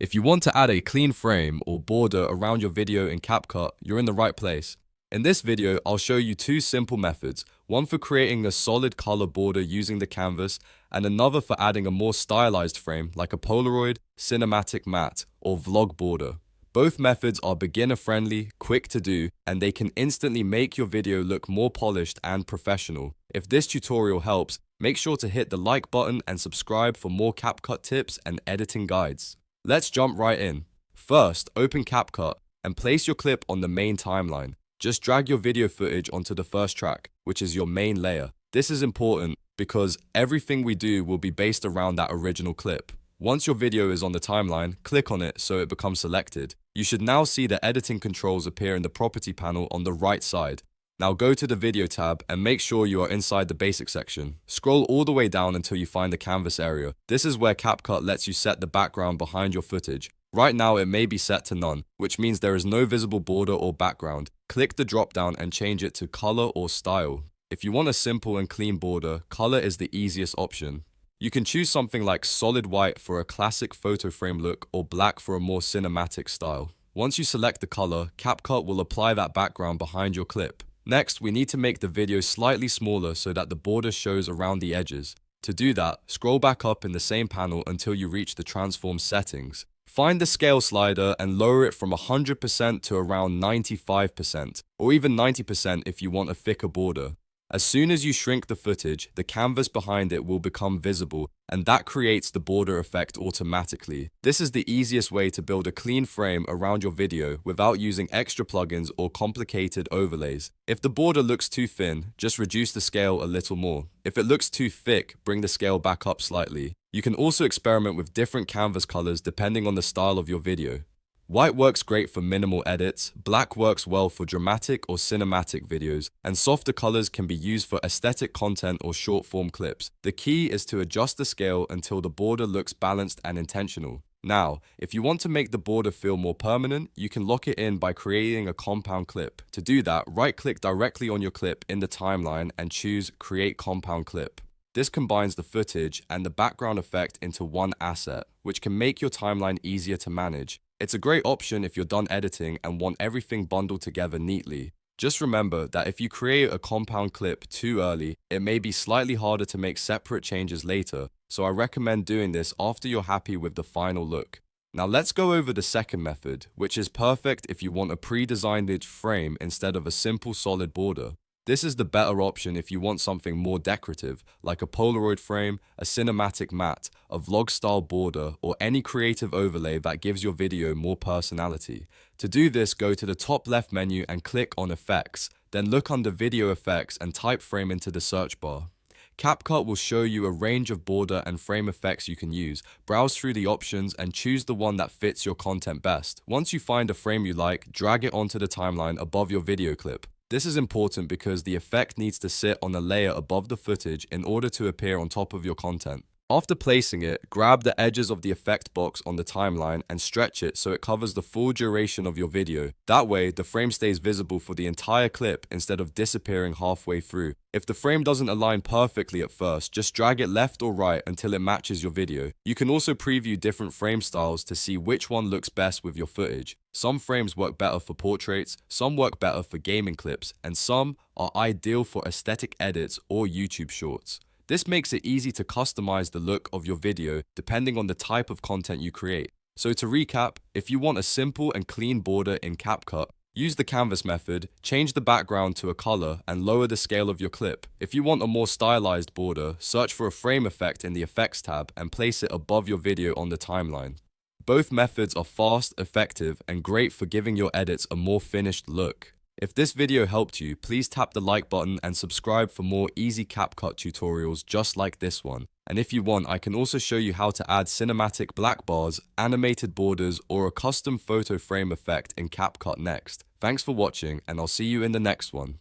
If you want to add a clean frame or border around your video in CapCut, you're in the right place. In this video, I'll show you two simple methods, one for creating a solid color border using the canvas, and another for adding a more stylized frame like a Polaroid, cinematic matte, or vlog border. Both methods are beginner-friendly, quick to do, and they can instantly make your video look more polished and professional. If this tutorial helps, make sure to hit the like button and subscribe for more CapCut tips and editing guides. Let's jump right in. First, open CapCut and place your clip on the main timeline. Just drag your video footage onto the first track, which is your main layer. This is important because everything we do will be based around that original clip. Once your video is on the timeline, click on it so it becomes selected. You should now see the editing controls appear in the property panel on the right side. Now go to the video tab and make sure you are inside the basic section. Scroll all the way down until you find the canvas area. This is where CapCut lets you set the background behind your footage. Right now it may be set to none, which means there is no visible border or background. Click the drop down and change it to color or style. If you want a simple and clean border, color is the easiest option. You can choose something like solid white for a classic photo frame look or black for a more cinematic style. Once you select the color, CapCut will apply that background behind your clip. Next, we need to make the video slightly smaller so that the border shows around the edges. To do that, scroll back up in the same panel until you reach the transform settings. Find the scale slider and lower it from 100% to around 95%, or even 90% if you want a thicker border. As soon as you shrink the footage, the canvas behind it will become visible, and that creates the border effect automatically. This is the easiest way to build a clean frame around your video without using extra plugins or complicated overlays. If the border looks too thin, just reduce the scale a little more. If it looks too thick, bring the scale back up slightly. You can also experiment with different canvas colors depending on the style of your video. White works great for minimal edits, black works well for dramatic or cinematic videos, and softer colors can be used for aesthetic content or short-form clips. The key is to adjust the scale until the border looks balanced and intentional. Now, if you want to make the border feel more permanent, you can lock it in by creating a compound clip. To do that, right-click directly on your clip in the timeline and choose Create Compound Clip. This combines the footage and the background effect into one asset, which can make your timeline easier to manage. It's a great option if you're done editing and want everything bundled together neatly. Just remember that if you create a compound clip too early, it may be slightly harder to make separate changes later, so I recommend doing this after you're happy with the final look. Now let's go over the second method, which is perfect if you want a pre-designed frame instead of a simple solid border. This is the better option if you want something more decorative, like a Polaroid frame, a cinematic matte, a vlog-style border, or any creative overlay that gives your video more personality. To do this, go to the top left menu and click on Effects, then look under Video Effects and type frame into the search bar. CapCut will show you a range of border and frame effects you can use. Browse through the options and choose the one that fits your content best. Once you find a frame you like, drag it onto the timeline above your video clip. This is important because the effect needs to sit on a layer above the footage in order to appear on top of your content. After placing it, grab the edges of the effect box on the timeline and stretch it so it covers the full duration of your video. That way, the frame stays visible for the entire clip instead of disappearing halfway through. If the frame doesn't align perfectly at first, just drag it left or right until it matches your video. You can also preview different frame styles to see which one looks best with your footage. Some frames work better for portraits, some work better for gaming clips, and some are ideal for aesthetic edits or YouTube shorts. This makes it easy to customize the look of your video depending on the type of content you create. So to recap, if you want a simple and clean border in CapCut, use the canvas method, change the background to a color, and lower the scale of your clip. If you want a more stylized border, search for a frame effect in the Effects tab and place it above your video on the timeline. Both methods are fast, effective, and great for giving your edits a more finished look. If this video helped you, please tap the like button and subscribe for more easy CapCut tutorials just like this one. And if you want, I can also show you how to add cinematic black bars, animated borders, or a custom photo frame effect in CapCut next. Thanks for watching, and I'll see you in the next one.